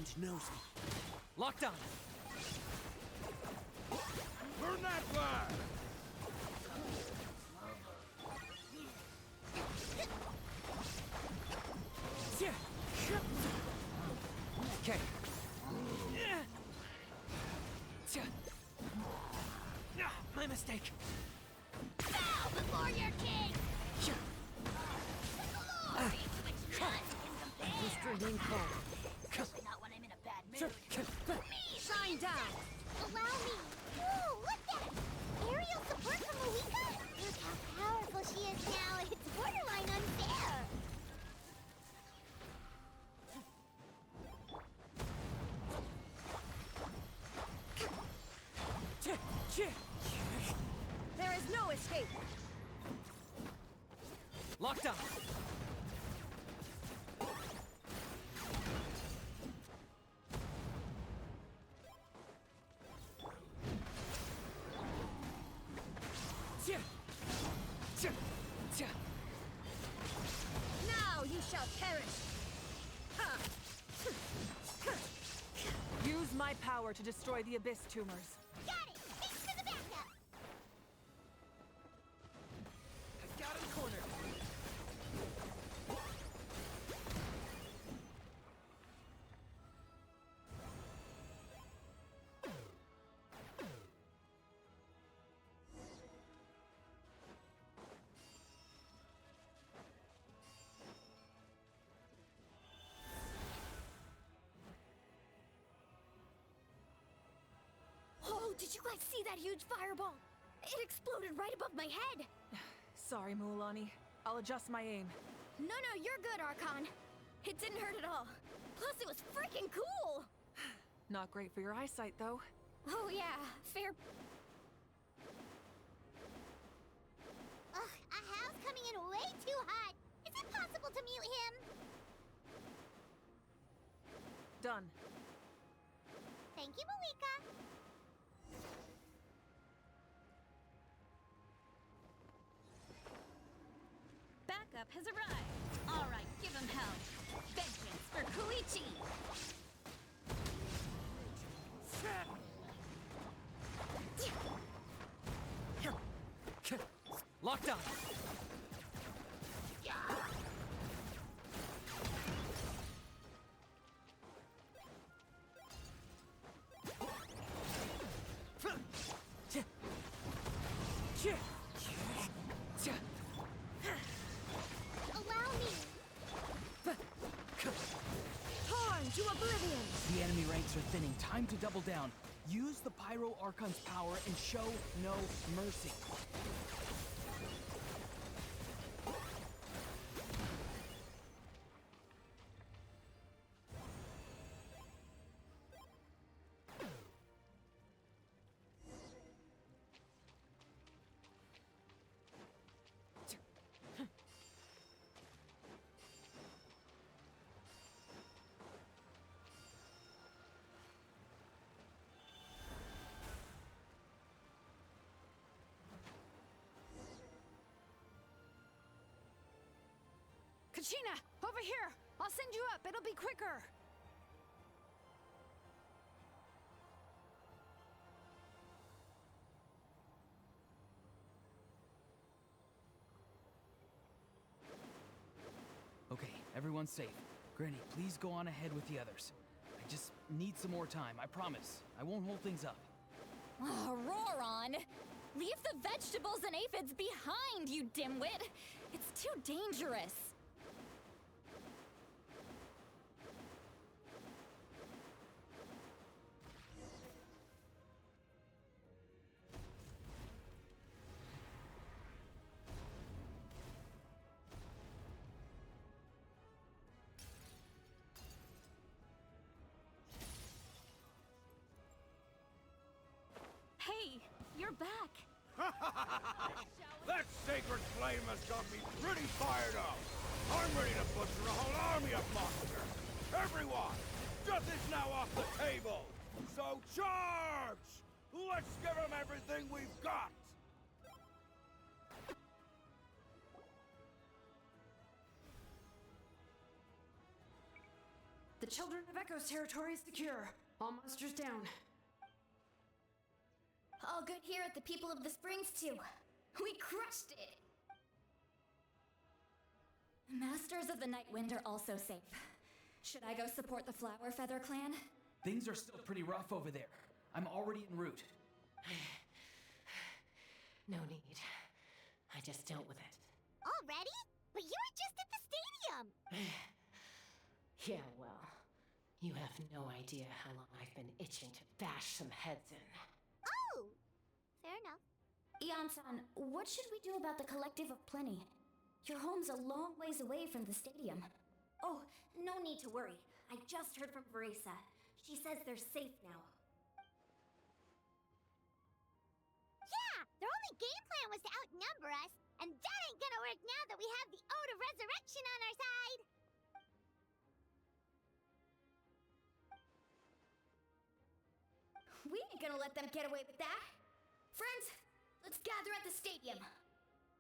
Giant knows me. Locked on. For Natlan! Okay. My mistake. Bow before your king! Glory to which none can compare! Restraining call. Especially not when I'm in a bad mood. Me! Shine down! Allow me! Whoa, look that! Aerial support from Malika? Look how powerful she is now. It's borderline unfair! There is no escape! Locked on. Now you shall perish! Use my power to destroy the Abyss tumors. Got it! Thanks for the backup! I've got him cornered. Oh, did you guys see that huge fireball? It exploded right above my head! Sorry, Mualani. I'll adjust my aim. No, you're good, Archon. It didn't hurt at all. Plus, it was freaking cool! Not great for your eyesight, though. Oh yeah, fair. Ugh, a house coming in way too hot! Is it possible to mute him? Done. Thank you, Malika. Backup has arrived. All right, give him hell. Vengeance for Koichi. Locked on. Allow me. Torn to oblivion! The enemy ranks are thinning. Time to double down. Use the Pyro Archon's power and show no mercy. Kachina! Over here! I'll send you up! It'll be quicker! Okay, everyone's safe. Granny, please go on ahead with the others. I just need some more time, I promise. I won't hold things up. Oh, Roron! Leave the vegetables and aphids behind, you dimwit! It's too dangerous! Hey, you're back! That sacred flame has got me pretty fired up! I'm ready to butcher a whole army of monsters! Everyone! Death is now off the table! So charge! Let's give them everything we've got! The Children of Echo's territory is secure. All monsters down. All good here at the People of the Springs, too. We crushed it! Masters of the Night Wind are also safe. Should I go support the Flower Feather clan? Things are still pretty rough over there. I'm already en route. No need. I just dealt with it. Already? But you were just at the stadium! Yeah, well, you have no idea how long I've been itching to bash some heads in. Oh! Fair enough. Ian-san, what should we do about the Collective of Plenty? Your home's a long ways away from the stadium. Oh, no need to worry. I just heard from Veresa. She says they're safe now. Yeah! Their only game plan was to outnumber us, and that ain't gonna work now that we have the Ode of Resurrection on our side! We ain't gonna let them get away with that. Friends, let's gather at the stadium.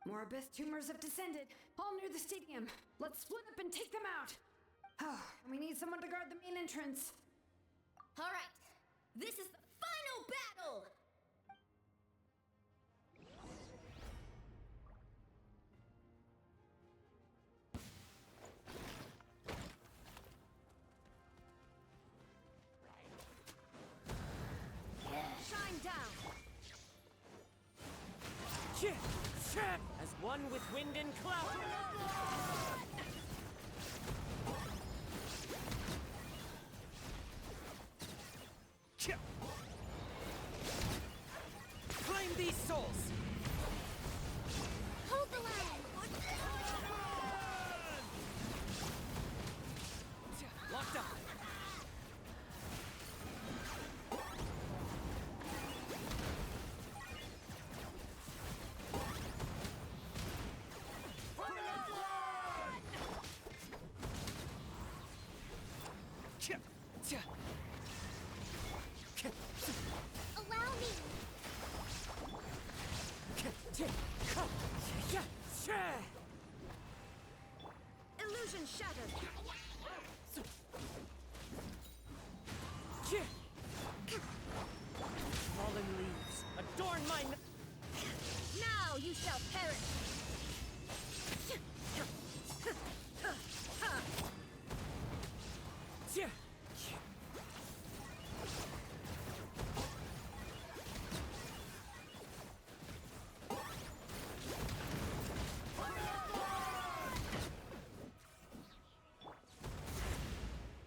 More abyss tumors have descended, all near the stadium. Let's split up and take them out. Oh, and we need someone to guard the main entrance. All right, this is the final battle! Shine down! As one with wind and cloud! Claim these souls! Hold the line! Locked up! Allow me! Illusion shattered! Fallen leaves, adorn my... Now you shall perish!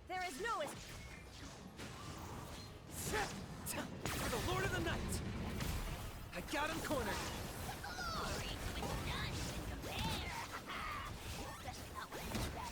There is no escape! For the Lord of the Night! I got him cornered! Glory to its none can compare! Especially not when it's bad.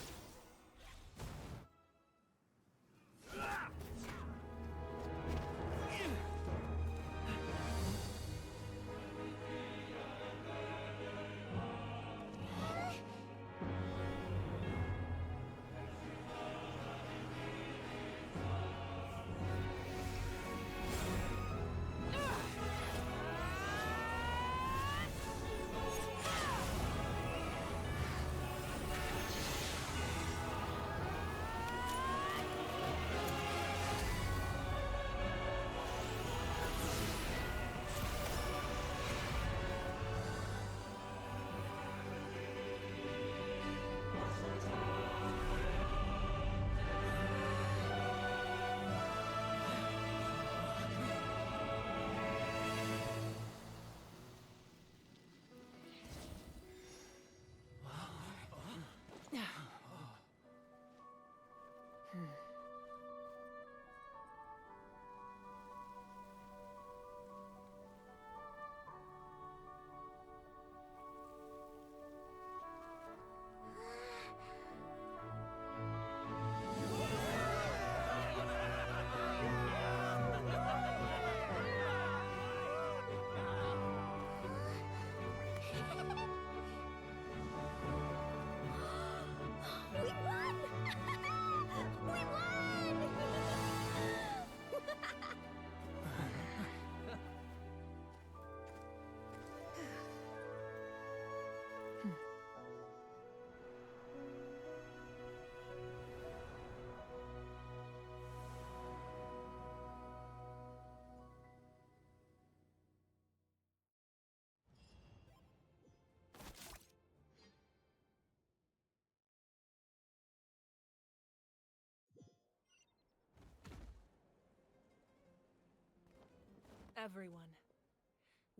Everyone,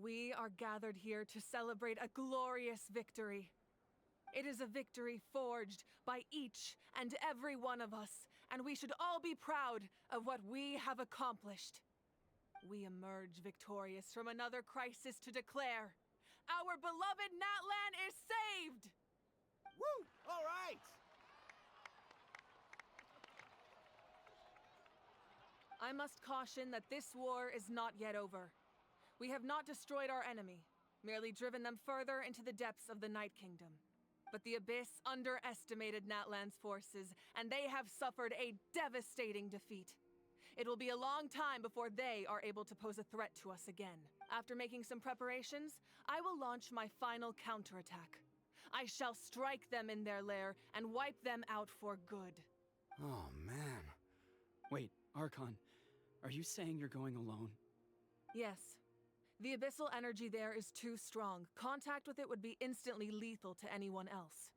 we are gathered here to celebrate a glorious victory. It is a victory forged by each and every one of us, and we should all be proud of what we have accomplished. We emerge victorious from another crisis to declare, our beloved Natlan is saved! Woo! All right! I must caution that this war is not yet over. We have not destroyed our enemy, merely driven them further into the depths of the Night Kingdom. But the Abyss underestimated Natlan's forces, and they have suffered a devastating defeat. It will be a long time before they are able to pose a threat to us again. After making some preparations, I will launch my final counterattack. I shall strike them in their lair and wipe them out for good. Oh, man. Wait, Archon, are you saying you're going alone? Yes. The abyssal energy there is too strong. Contact with it would be instantly lethal to anyone else.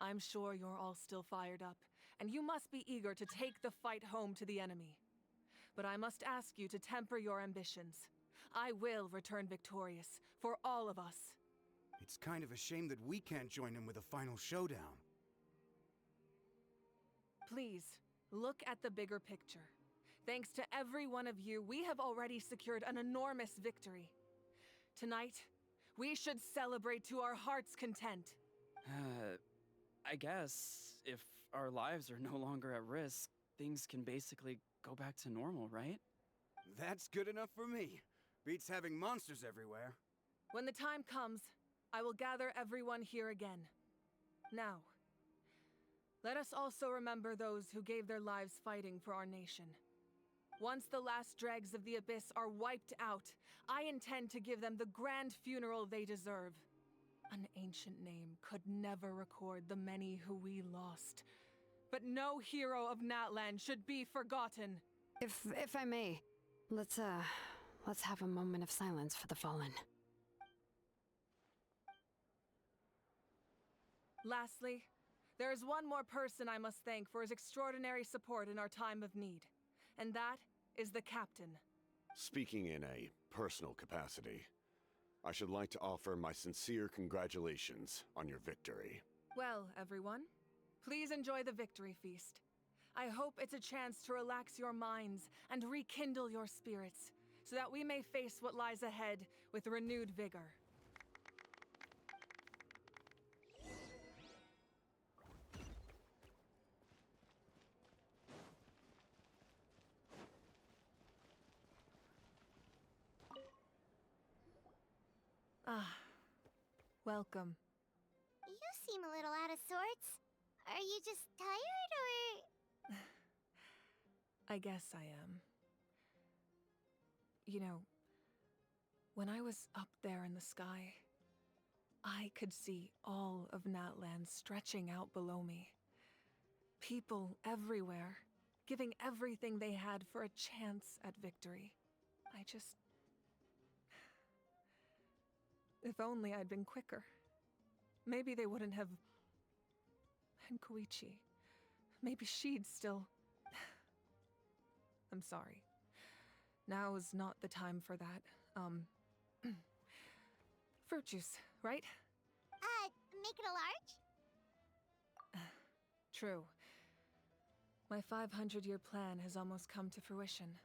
I'm sure you're all still fired up, and you must be eager to take the fight home to the enemy. But I must ask you to temper your ambitions. I will return victorious, for all of us. It's kind of a shame that we can't join in with a final showdown. Please, look at the bigger picture. Thanks to every one of you, we have already secured an enormous victory. Tonight, we should celebrate to our heart's content. I guess if our lives are no longer at risk, things can basically go back to normal, right? That's good enough for me. Beats having monsters everywhere. When the time comes, I will gather everyone here again. Now, let us also remember those who gave their lives fighting for our nation. Once the last dregs of the Abyss are wiped out, I intend to give them the grand funeral they deserve. An ancient name could never record the many who we lost. But no hero of Natlan should be forgotten. If I may, let's have a moment of silence for the fallen. Lastly, there is one more person I must thank for his extraordinary support in our time of need. And that is the captain. Speaking in a personal capacity, I should like to offer my sincere congratulations on your victory. Well, everyone, please enjoy the victory feast. I hope it's a chance to relax your minds and rekindle your spirits, so that we may face what lies ahead with renewed vigor. Welcome. You seem a little out of sorts. Are you just tired, or...? I guess I am. You know, when I was up there in the sky, I could see all of Natlan stretching out below me. People everywhere, giving everything they had for a chance at victory. If only I'd been quicker. Maybe they wouldn't have... And Koichi. Maybe she'd still... I'm sorry. Now is not the time for that. Fruit juice, right? Make it a large? True. My 500-year plan has almost come to fruition.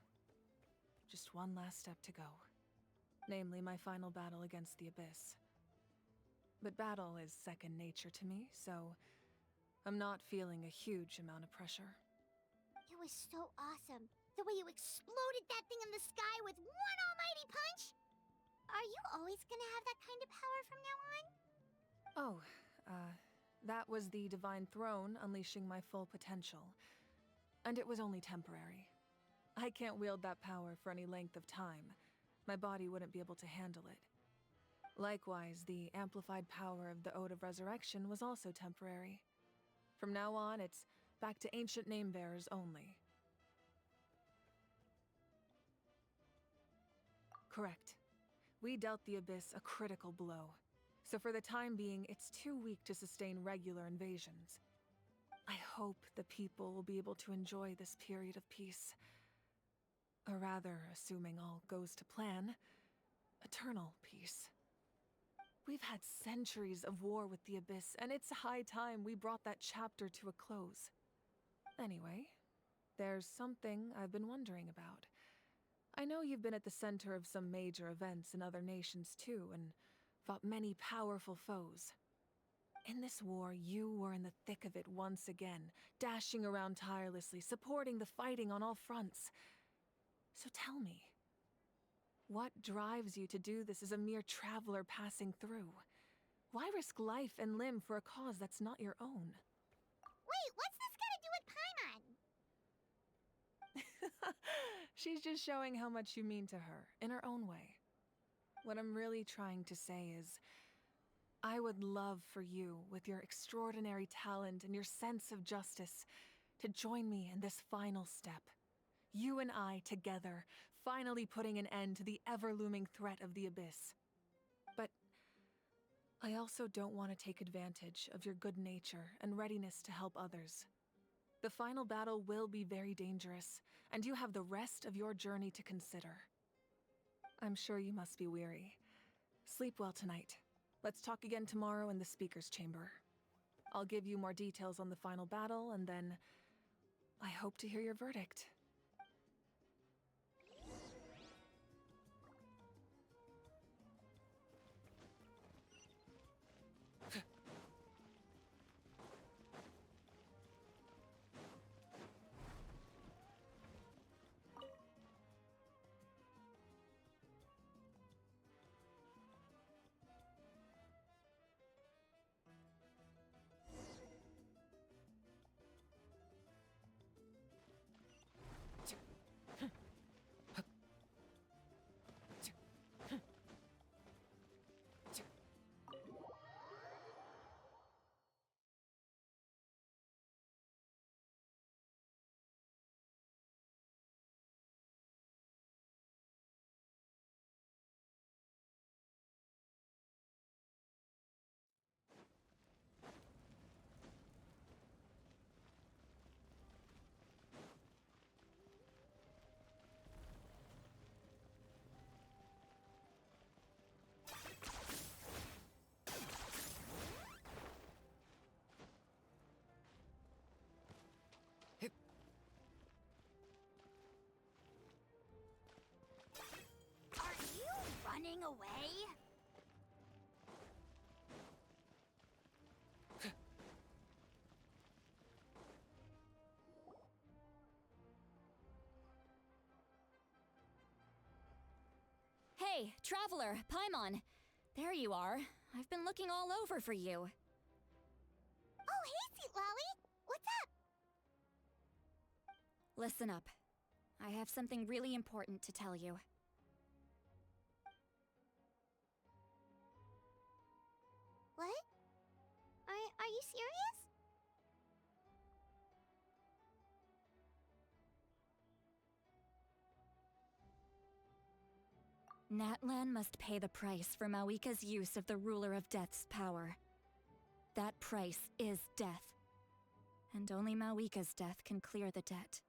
Just one last step to go. Namely, my final battle against the Abyss. But battle is second nature to me, so I'm not feeling a huge amount of pressure. It was so awesome. The way you exploded that thing in the sky with one almighty punch! Are you always gonna have that kind of power from now on? Oh, that was the Divine Throne unleashing my full potential. And it was only temporary. I can't wield that power for any length of time. My body wouldn't be able to handle it. Likewise, the amplified power of the Ode of Resurrection was also temporary. From now on, it's back to ancient name-bearers only. Correct. We dealt the Abyss a critical blow. So for the time being, it's too weak to sustain regular invasions. I hope the people will be able to enjoy this period of peace. Or rather, assuming all goes to plan, eternal peace. We've had centuries of war with the Abyss, and it's high time we brought that chapter to a close. Anyway, there's something I've been wondering about. I know you've been at the center of some major events in other nations too, and fought many powerful foes. In this war, you were in the thick of it once again, dashing around tirelessly, supporting the fighting on all fronts. So tell me, what drives you to do this as a mere traveler passing through? Why risk life and limb for a cause that's not your own? Wait, what's this got to do with Paimon? She's just showing how much you mean to her, in her own way. What I'm really trying to say is, I would love for you, with your extraordinary talent and your sense of justice, to join me in this final step. You and I together, finally putting an end to the ever-looming threat of the Abyss. But I also don't want to take advantage of your good nature and readiness to help others. The final battle will be very dangerous, and you have the rest of your journey to consider. I'm sure you must be weary. Sleep well tonight. Let's talk again tomorrow in the speaker's chamber. I'll give you more details on the final battle, and then I hope to hear your verdict. Are you running away? Hey, traveler, Paimon. There you are. I've been looking all over for you. Oh, hey, Sweet Lolly. What's up? Listen up. I have something really important to tell you. What? Are you serious? Natlan must pay the price for Mawika's use of the Ruler of Death's power. That price is death. And only Mawika's death can clear the debt.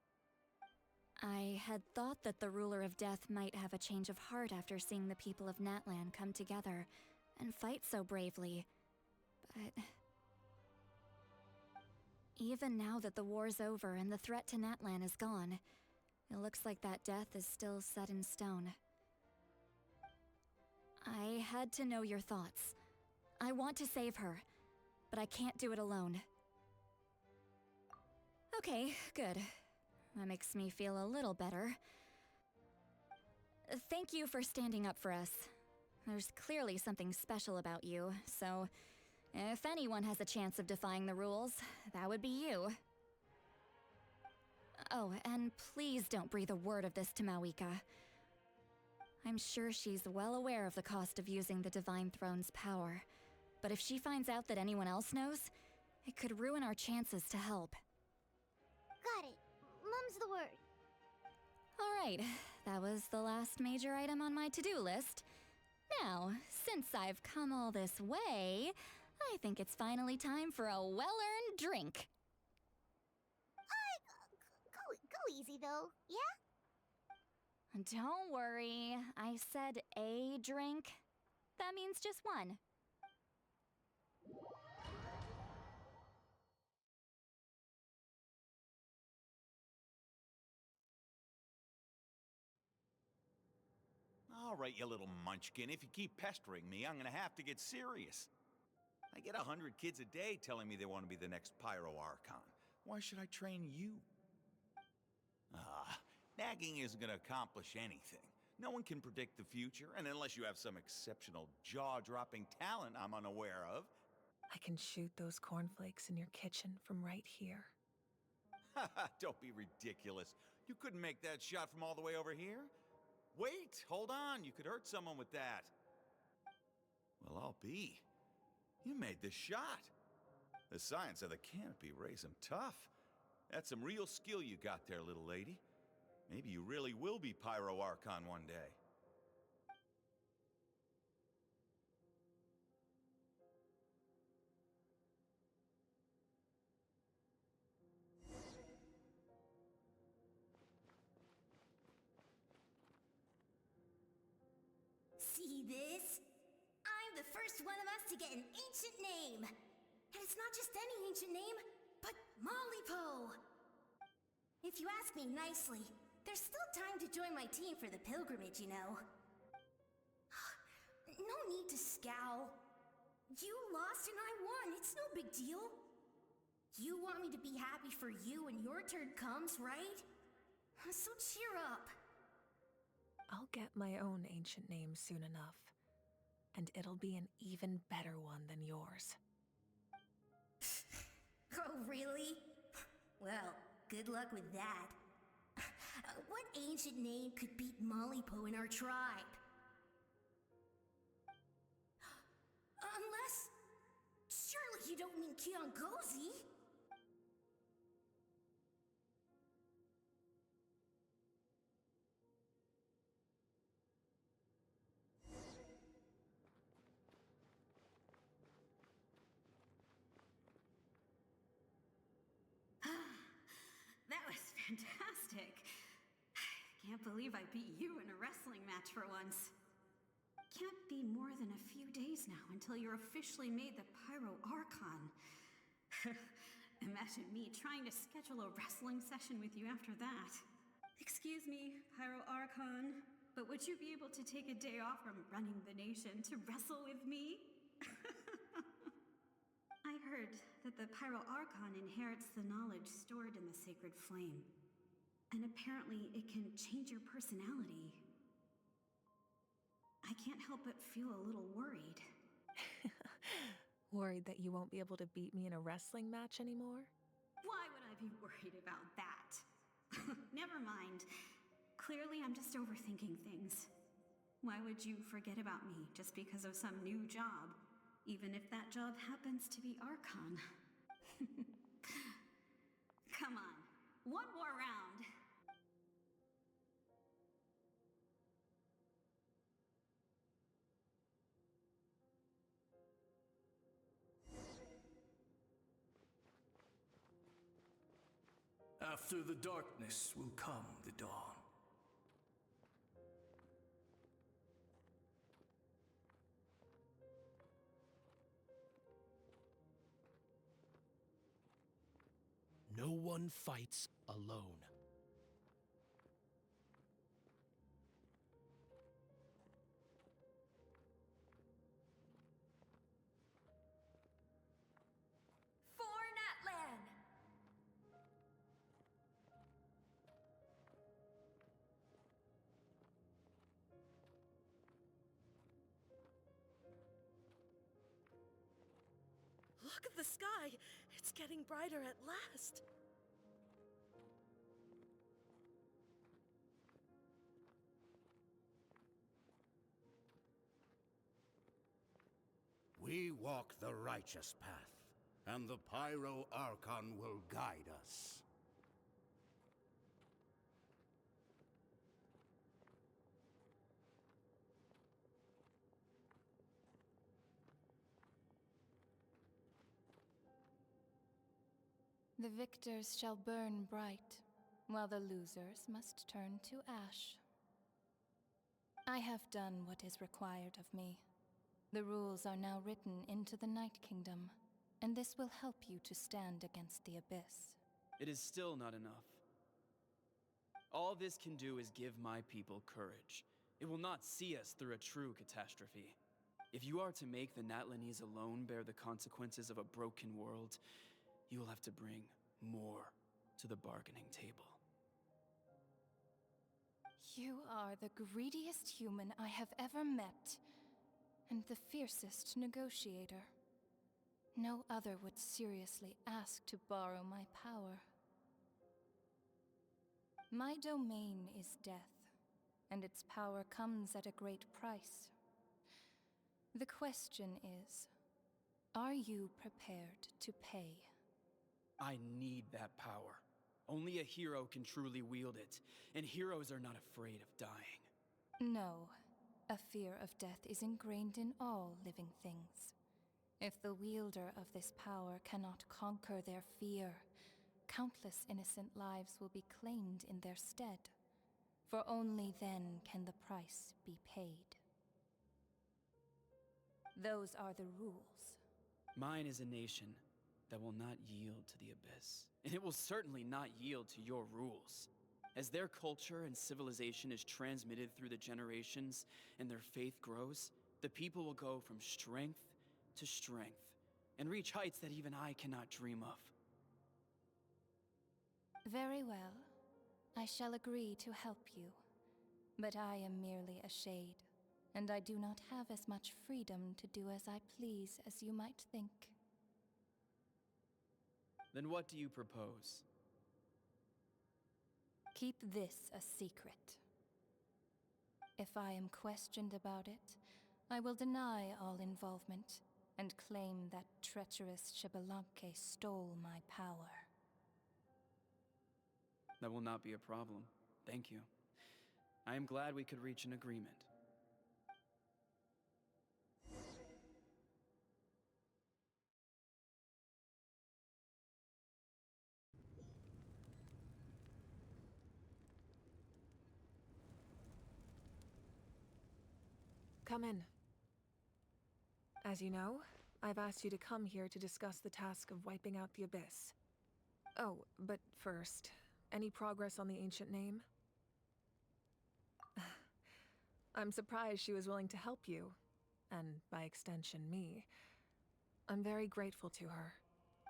I had thought that the Ruler of Death might have a change of heart after seeing the people of Natlan come together and fight so bravely, but even now that the war's over and the threat to Natlan is gone, it looks like that death is still set in stone. I had to know your thoughts. I want to save her, but I can't do it alone. Okay, good. That makes me feel a little better. Thank you for standing up for us. There's clearly something special about you, so if anyone has a chance of defying the rules, that would be you. Oh, and please don't breathe a word of this to Mawika. I'm sure she's well aware of the cost of using the Divine Throne's power, but if she finds out that anyone else knows, it could ruin our chances to help. Got it. Mum's the word. Alright, that was the last major item on my to-do list. Now, since I've come all this way, I think it's finally time for a well-earned drink. Go easy though, yeah? Don't worry, I said a drink. That means just one. All right, you little munchkin. If you keep pestering me, I'm gonna have to get serious. I get 100 kids a day telling me they want to be the next Pyro Archon. Why should I train you? Nagging isn't gonna accomplish anything. No one can predict the future, and unless you have some exceptional jaw-dropping talent I'm unaware of. I can shoot those cornflakes in your kitchen from right here. Don't be ridiculous. You couldn't make that shot from all the way over here? Wait, hold on. You could hurt someone with that. Well, I'll be. You made the shot. The science of the canopy raised him tough. That's some real skill you got there, little lady. Maybe you really will be Pyro Archon one day. See this? I'm the first one of us to get an ancient name. And it's not just any ancient name, but Malipo. If you ask me nicely, there's still time to join my team for the pilgrimage, you know. No need to scowl. You lost and I won. It's no big deal. You want me to be happy for you when your turn comes, right? So cheer up. I'll get my own ancient name soon enough. And it'll be an even better one than yours. Oh, really? Well, good luck with that. What ancient name could beat Malipo in our tribe? Unless... surely you don't mean Kiangozi? That was fantastic. Can't believe I beat you in a wrestling match for once. Can't be more than a few days now until you're officially made the Pyro Archon. Imagine me trying to schedule a wrestling session with you after that. Excuse me, Pyro Archon, but would you be able to take a day off from running the nation to wrestle with me? I heard that the Pyro Archon inherits the knowledge stored in the sacred flame. And apparently it can change your personality. I can't help but feel a little worried. Worried that you won't be able to beat me in a wrestling match anymore? Why would I be worried about that? Never mind. Clearly I'm just overthinking things. Why would you forget about me just because of some new job? Even if that job happens to be Archon. Come on, one more round. After the darkness will come the dawn. No one fights alone. For Natlan! Look at the sky! It's getting brighter at last! We walk the righteous path, and the Pyro Archon will guide us. The victors shall burn bright, while the losers must turn to ash. I have done what is required of me. The rules are now written into the Night Kingdom, and this will help you to stand against the Abyss. It is still not enough. All this can do is give my people courage. It will not see us through a true catastrophe. If you are to make the Natlanese alone bear the consequences of a broken world, you will have to bring more to the bargaining table. You are the greediest human I have ever met, and the fiercest negotiator. No other would seriously ask to borrow my power. My domain is death, and its power comes at a great price. The question is, are you prepared to pay? I need that power. Only a hero can truly wield it, and heroes are not afraid of dying. No. A fear of death is ingrained in all living things. If the wielder of this power cannot conquer their fear, countless innocent lives will be claimed in their stead. For only then can the price be paid. Those are the rules. Mine is a nation that will not yield to the Abyss, and it will certainly not yield to your rules. As their culture and civilization is transmitted through the generations and their faith grows, the people will go from strength to strength and reach heights that even I cannot dream of. Very well. I shall agree to help you. But I am merely a shade, and I do not have as much freedom to do as I please as you might think. Then what do you propose? Keep this a secret. If I am questioned about it, I will deny all involvement and claim that treacherous Xbalanque stole my power. That will not be a problem. Thank you. I am glad we could reach an agreement. Come in. As you know, I've asked you to come here to discuss the task of wiping out the Abyss. Oh, but first, any progress on the ancient name? I'm surprised she was willing to help you, and by extension me. I'm very grateful to her.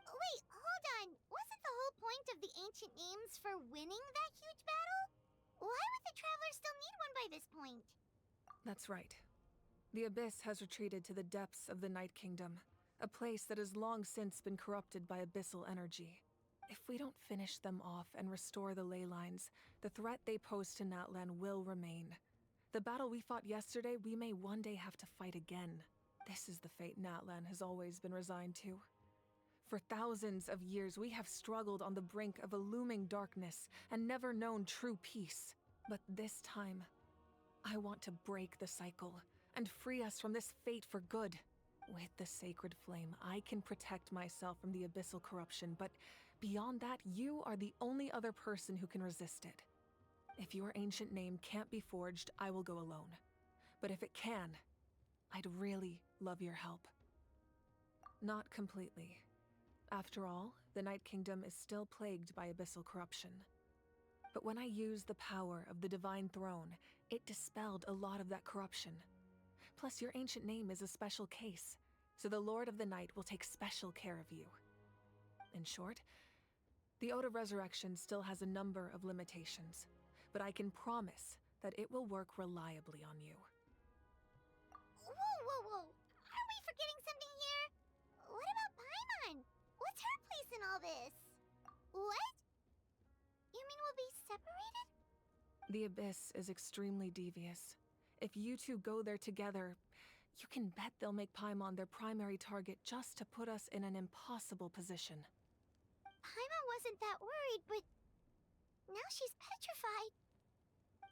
Wait, hold on. Wasn't the whole point of the ancient names for winning that huge battle? Why would the Traveler still need one by this point? That's right. The Abyss has retreated to the depths of the Night Kingdom, a place that has long since been corrupted by abyssal energy. If we don't finish them off and restore the ley lines, the threat they pose to Natlan will remain. The battle we fought yesterday, we may one day have to fight again. This is the fate Natlan has always been resigned to. For thousands of years, we have struggled on the brink of a looming darkness and never known true peace. But this time, I want to break the cycle and free us from this fate for good. With the sacred flame, I can protect myself from the abyssal corruption, but beyond that, you are the only other person who can resist it. If your ancient name can't be forged, I will go alone. But if it can, I'd really love your help. Not completely. After all, the Night Kingdom is still plagued by abyssal corruption. But when I used the power of the Divine Throne, it dispelled a lot of that corruption. Plus, your ancient name is a special case, so the Lord of the Night will take special care of you. In short, the Ode of Resurrection still has a number of limitations, but I can promise that it will work reliably on you. Whoa. Are we forgetting something here? What about Paimon? What's her place in all this? What? You mean we'll be separated? The Abyss is extremely devious. If you two go there together, you can bet they'll make Paimon their primary target just to put us in an impossible position. Paimon wasn't that worried, but now she's petrified.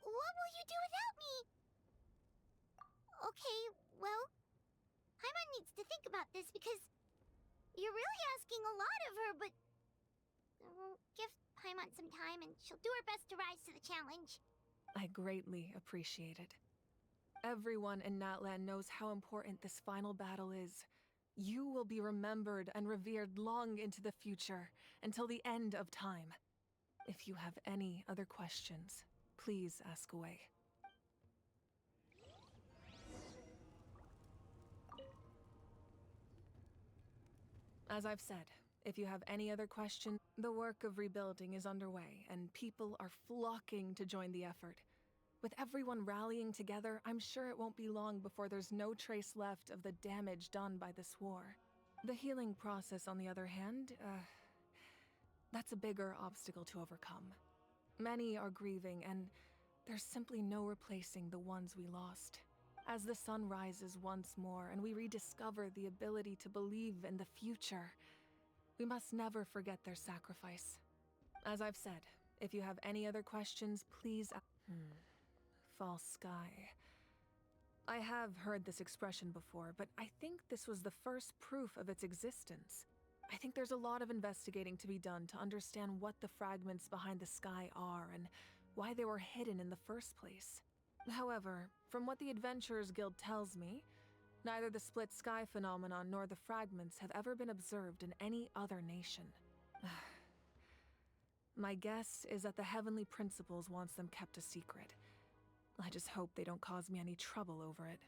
What will you do without me? Okay, well, Paimon needs to think about this because you're really asking a lot of her, but give Paimon some time and she'll do her best to rise to the challenge. I greatly appreciate it. Everyone in Natlan knows how important this final battle is. You will be remembered and revered long into the future, until the end of time. If you have any other questions, please ask away. As I've said, if you have any other questions, the work of rebuilding is underway, and people are flocking to join the effort. With everyone rallying together, I'm sure it won't be long before there's no trace left of the damage done by this war. The healing process, on the other hand, that's a bigger obstacle to overcome. Many are grieving, and there's simply no replacing the ones we lost. As the sun rises once more and we rediscover the ability to believe in the future, we must never forget their sacrifice. As I've said, if you have any other questions, please False sky. I have heard this expression before, but I think this was the first proof of its existence. I think there's a lot of investigating to be done to understand what the fragments behind the sky are and why they were hidden in the first place. However, from what the Adventurers Guild tells me, neither the split sky phenomenon nor the fragments have ever been observed in any other nation. My guess is that the Heavenly Principles wants them kept a secret. I just hope they don't cause me any trouble over it.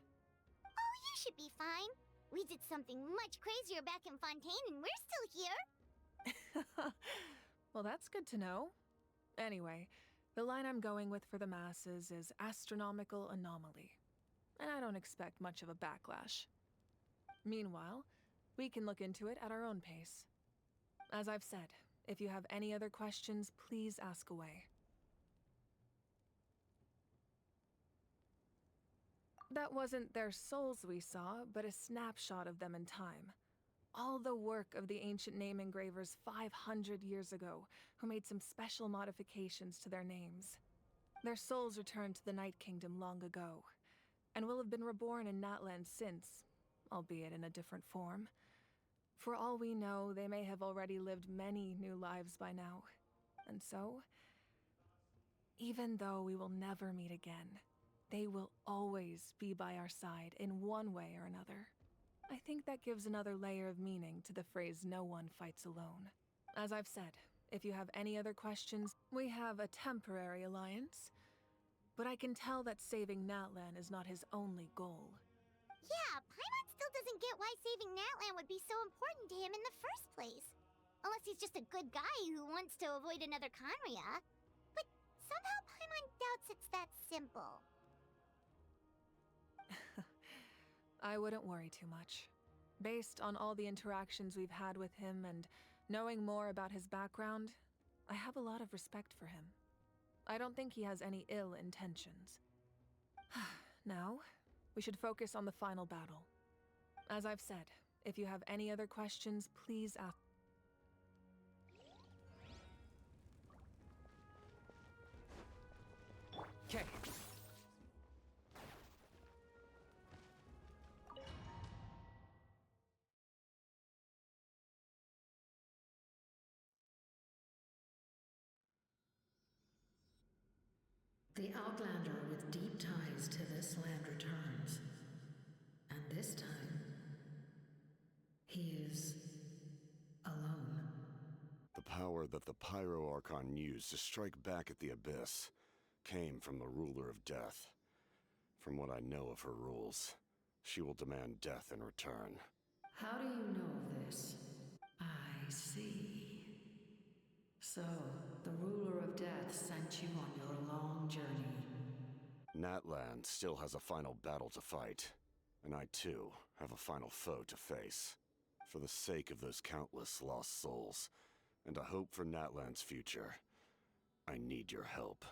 Oh, you should be fine. We did something much crazier back in Fontaine and we're still here. Well, that's good to know. Anyway, the line I'm going with for the masses is astronomical anomaly, and I don't expect much of a backlash. Meanwhile, we can look into it at our own pace. As I've said, if you have any other questions, please ask away. That wasn't their souls we saw, but a snapshot of them in time. All the work of the ancient name engravers 500 years ago, who made some special modifications to their names. Their souls returned to the Night Kingdom long ago, and will have been reborn in Natlan since, albeit in a different form. For all we know, they may have already lived many new lives by now. And so, even though we will never meet again, they will always be by our side in one way or another. I think that gives another layer of meaning to the phrase "no one fights alone." As I've said, if you have any other questions, we have a temporary alliance, but I can tell that saving Natlan is not his only goal. Yeah, Paimon still doesn't get why saving Natlan would be so important to him in the first place. Unless he's just a good guy who wants to avoid another Khaenri'ah. But somehow Paimon doubts it's that simple. I wouldn't worry too much. Based on all the interactions we've had with him and knowing more about his background, I have a lot of respect for him. I don't think he has any ill intentions. Now, we should focus on the final battle. As I've said, if you have any other questions, please ask. Okay. The Outlander with deep ties to this land returns. And this time, he is alone. The power that the Pyro Archon used to strike back at the Abyss came from the Ruler of Death. From what I know of her rules, she will demand death in return. How do you know this? I see. So, the Ruler of Death sent you on your long journey. Natlan still has a final battle to fight, and I too have a final foe to face. For the sake of those countless lost souls, and a hope for Natlan's future, I need your help.